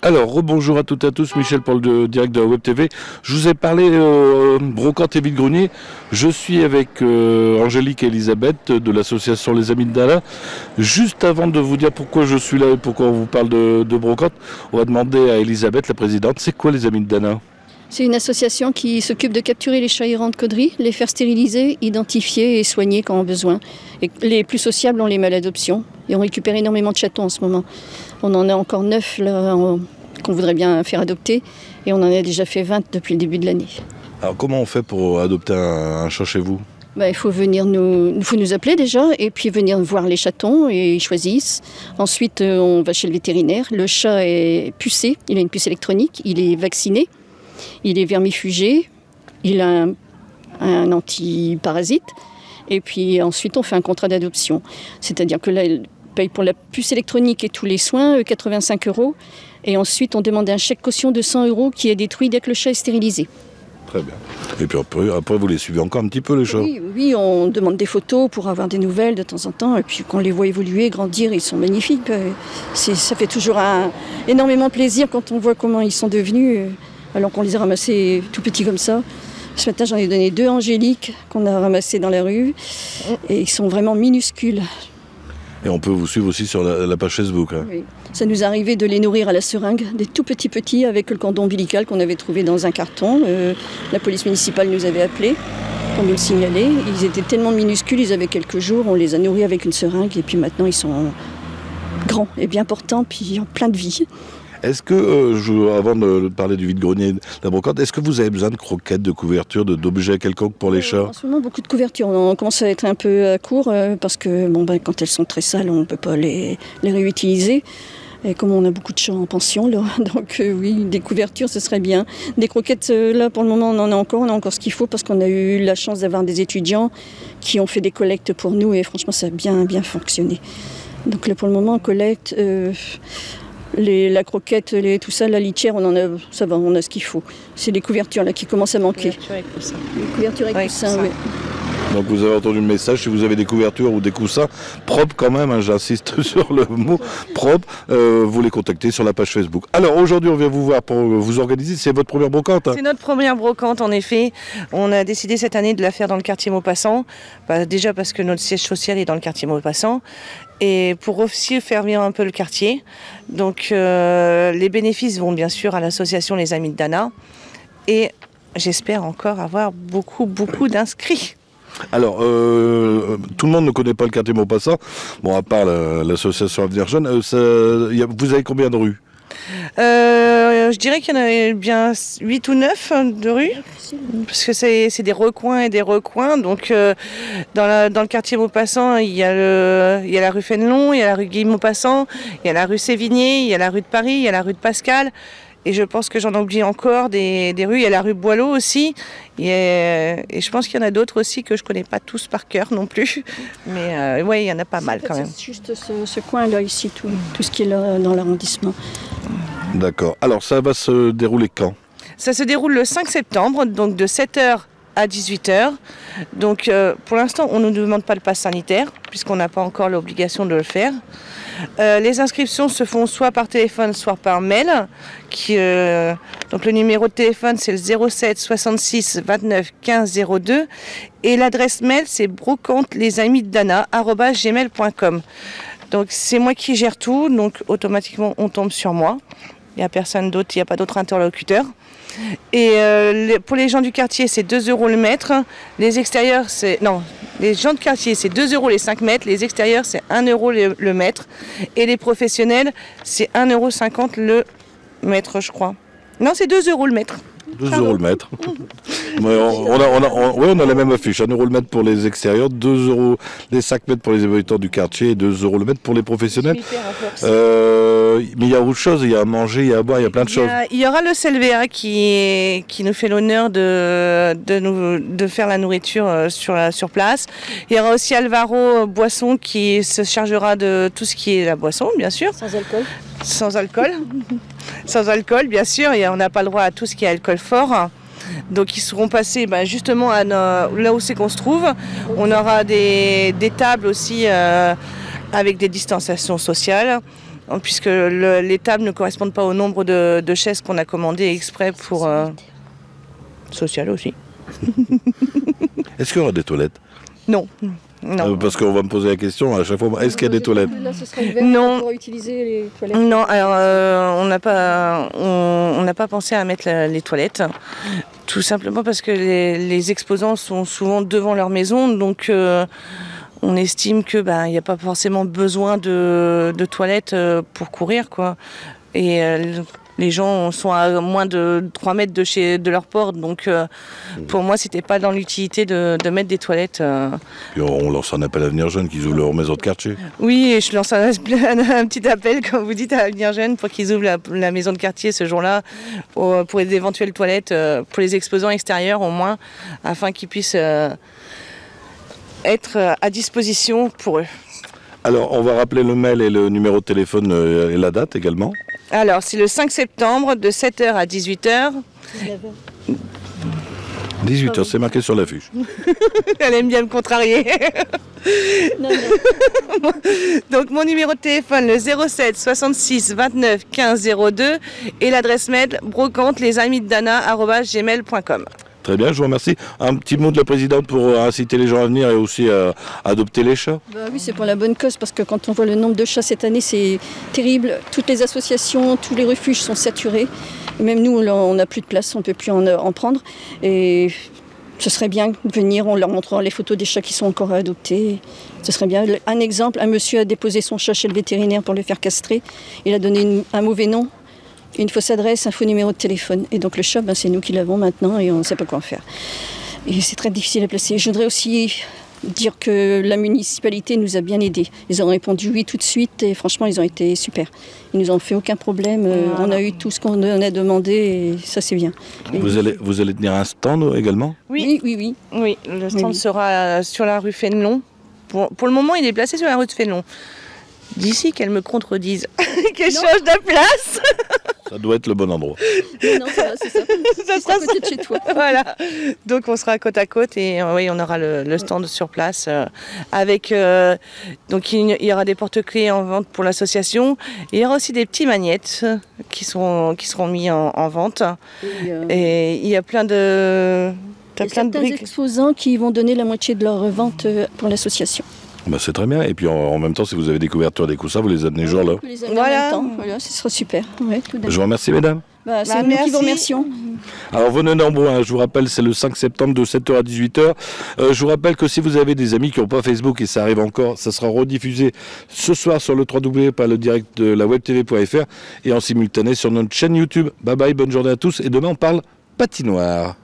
Alors, rebonjour à toutes et à tous, Michel pour le direct de la Web TV. Je vous ai parlé brocante et vide-grenier. Je suis avec Angélique et Elisabeth de l'association Les Amis de Dana. Juste avant de vous dire pourquoi je suis là et pourquoi on vous parle de brocante, on va demander à Elisabeth, la présidente, c'est quoi Les Amis de Dana? C'est une association qui s'occupe de capturer les chats errants de Caudry, les faire stériliser, identifier et soigner quand on a besoin. Et les plus sociables, on les met à l'adoption. Et on récupère énormément de chatons en ce moment. On en a encore 9 là, qu'on voudrait bien faire adopter. Et on en a déjà fait 20 depuis le début de l'année. Alors comment on fait pour adopter un chat chez vous? Il faut nous appeler déjà et puis venir voir les chatons et ils choisissent. Ensuite, on va chez le vétérinaire. Le chat est pucé, il a une puce électronique, il est vacciné. Il est vermifugé, il a un antiparasite, et puis ensuite on fait un contrat d'adoption. C'est-à-dire que là, il paye pour la puce électronique et tous les soins, 85 €, et ensuite on demande un chèque caution de 100 € qui est détruit dès que le chat est stérilisé. Très bien. Et puis après vous les suivez encore un petit peu les chats? Oui, on demande des photos pour avoir des nouvelles de temps en temps, et puis quand on les voit évoluer, grandir, ils sont magnifiques. Ça fait toujours énormément plaisir quand on voit comment ils sont devenus. Alors qu'on les a ramassés tout petits comme ça. Ce matin, j'en ai donné 2 Angélique qu'on a ramassés dans la rue. Et ils sont vraiment minuscules. Et on peut vous suivre aussi sur la page Facebook. Hein. Oui. Ça nous arrivait de les nourrir à la seringue, des tout petits avec le cordon ombilical qu'on avait trouvé dans un carton. La police municipale nous avait appelés pour nous le signaler. Ils étaient tellement minuscules, ils avaient quelques jours. On les a nourris avec une seringue. Et puis maintenant, ils sont grands et bien portants, puis plein de vie. Est-ce que, avant de parler du vide-grenier de la brocante, est-ce que vous avez besoin de croquettes, de couvertures, d'objets quelconques pour les chats? En ce moment, beaucoup de couvertures. On commence à être un peu à court parce que quand elles sont très sales, on ne peut pas les réutiliser. Et comme on a beaucoup de chats en pension, là, donc oui, des couvertures, ce serait bien. Des croquettes, là, pour le moment, on a encore ce qu'il faut parce qu'on a eu la chance d'avoir des étudiants qui ont fait des collectes pour nous et franchement, ça a bien fonctionné. Donc là, pour le moment, on collecte... la croquette, tout ça, la litière, ça va, on a ce qu'il faut. C'est les couvertures là qui commencent à manquer. Couverture avec coussin. Les couvertures avec coussin, oui. Donc vous avez entendu le message, si vous avez des couvertures ou des coussins propres quand même, hein, j'insiste sur le mot propre, vous les contactez sur la page Facebook. Alors aujourd'hui on vient vous voir pour vous organiser, c'est votre première brocante? Hein. C'est notre première brocante en effet. On a décidé cette année de la faire dans le quartier Maupassant, déjà parce que notre siège social est dans le quartier Maupassant. Et pour aussi faire vivre un peu le quartier. Donc les bénéfices vont bien sûr à l'association Les Amis de Dana. Et j'espère encore avoir beaucoup d'inscrits. Alors, tout le monde ne connaît pas le quartier Maupassant. Bon, à part l'association Avenir Jeune, vous avez combien de rues? Je dirais qu'il y en a bien 8 ou 9 de rues, parce que c'est des recoins et des recoins. Donc dans le quartier Maupassant, il y a la rue Fénelon, il y a la rue Guy Maupassant, il y a la rue Sévigné, il y a la rue de Paris, il y a la rue de Pascal. Et je pense que j'en oublie encore des rues. Il y a la rue Boileau aussi. Et je pense qu'il y en a d'autres aussi que je ne connais pas tous par cœur non plus. Mais oui, il y en a pas mal quand même. C'est juste ce coin-là ici, tout ce qui est là dans l'arrondissement. D'accord. Alors ça va se dérouler quand? Ça se déroule le 5 septembre, donc de 7h à 18h. Donc pour l'instant, on ne nous demande pas le pass sanitaire, puisqu'on n'a pas encore l'obligation de le faire. Les inscriptions se font soit par téléphone, soit par mail. Donc le numéro de téléphone, c'est le 07 66 29 15 02. Et l'adresse mail, c'est brocantelesamisdana@gmail.com. Donc c'est moi qui gère tout, donc automatiquement on tombe sur moi. Il n'y a personne d'autre, il n'y a pas d'autre interlocuteur. Et pour les gens du quartier, c'est 2 € le mètre. Les extérieurs, les gens de quartier, c'est 2 € les 5 mètres. Les extérieurs, c'est 1 € le mètre. Et les professionnels, c'est 1,50 € le mètre, je crois. Non, c'est 2 € le mètre. 2 € le mètre. On a la même affiche. 1 € le mètre pour les extérieurs, 2 € les 5 mètres pour les habitants du quartier et 2 € le mètre pour les professionnels. Mais il y a autre chose, il y a à manger, il y a à boire, il y a plein de choses. Il y aura le CLVA qui nous fait l'honneur de faire la nourriture sur place. Il y aura aussi Alvaro Boisson qui se chargera de tout ce qui est la boisson, bien sûr. Sans alcool. Sans alcool. Sans alcool, bien sûr. Et on n'a pas le droit à tout ce qui est alcool fort. Donc ils seront passés justement là où c'est qu'on se trouve. On aura des tables aussi avec des distanciations sociales. puisque les tables ne correspondent pas au nombre de chaises qu'on a commandées exprès pour... social aussi. Est-ce qu'il y aura des toilettes? Non. Non. Parce qu'on va me poser la question à chaque fois, est-ce qu'il y a des toilettes? Là, ce sera ouvert pour utiliser les toilettes. Non, alors on n'a pas pensé à mettre les toilettes, tout simplement parce que les exposants sont souvent devant leur maison, donc on estime que il n'y a pas forcément besoin de toilettes pour courir, quoi. Et les gens sont à moins de 3 mètres de leur porte, donc pour moi, c'était pas dans l'utilité de mettre des toilettes. Puis on lance un appel à Avenir Jeune qu'ils ouvrent leur maison de quartier. Oui, et je lance un petit appel, comme vous dites, à Avenir Jeune pour qu'ils ouvrent la maison de quartier ce jour-là pour les éventuelles toilettes, pour les exposants extérieurs au moins, afin qu'ils puissent être à disposition pour eux. Alors, on va rappeler le mail et le numéro de téléphone et la date également. Alors, c'est le 5 septembre de 7h à 18h. 18h, c'est marqué sur l'affiche. Elle aime bien me contrarier. Non. Donc, mon numéro de téléphone, le 07 66 29 15 02 et l'adresse mail brocantelesamidesdana@gmail.com. Très bien, je vous remercie. Un petit mot de la présidente pour inciter les gens à venir et aussi à adopter les chats. Oui, c'est pour la bonne cause, parce que quand on voit le nombre de chats cette année, c'est terrible. Toutes les associations, tous les refuges sont saturés. Et même nous, on n'a plus de place, on ne peut plus en prendre. Et ce serait bien de venir, on leur montrera les photos des chats qui sont encore adoptés. Ce serait bien. Un exemple, un monsieur a déposé son chat chez le vétérinaire pour le faire castrer. Il a donné un mauvais nom, une fausse adresse, un faux numéro de téléphone. Et donc le chat, c'est nous qui l'avons maintenant et on ne sait pas quoi en faire. Et c'est très difficile à placer. Je voudrais aussi dire que la municipalité nous a bien aidés. Ils ont répondu oui tout de suite et franchement, ils ont été super. Ils nous ont fait aucun problème. On a eu tout ce qu'on a demandé et ça, c'est bien. Vous allez tenir un stand également? Oui, le stand sera sur la rue Fénelon. Pour le moment, il est placé sur la rue de Fénelon. D'ici qu'elle me contredise, qu'elle change de place. Ça doit être le bon endroit. Non, ça va, c'est ça. Ça sera à côté de chez toi. Voilà. Donc on sera côte à côte et oui, on aura le stand sur place avec. Donc il y aura des porte-clés en vente pour l'association. Et il y aura aussi des petits magnettes qui seront mis en vente. Et il y a plein de. Il y a certains exposants qui vont donner la moitié de leur vente pour l'association. C'est très bien. Et puis en même temps, si vous avez des couvertures, des coussins, vous les amenez jour là. Les amener en même temps. Voilà, ce sera super. Ouais, je vous remercie, mesdames. C'est nous qui vous remercions. Alors venez nombreux, je vous rappelle, c'est le 5 septembre de 7h à 18h. Je vous rappelle que si vous avez des amis qui n'ont pas Facebook, et ça arrive encore, ça sera rediffusé ce soir sur le www.ledirect de la webtv.fr et en simultané sur notre chaîne YouTube. Bye bye, bonne journée à tous. Et demain, on parle patinoire.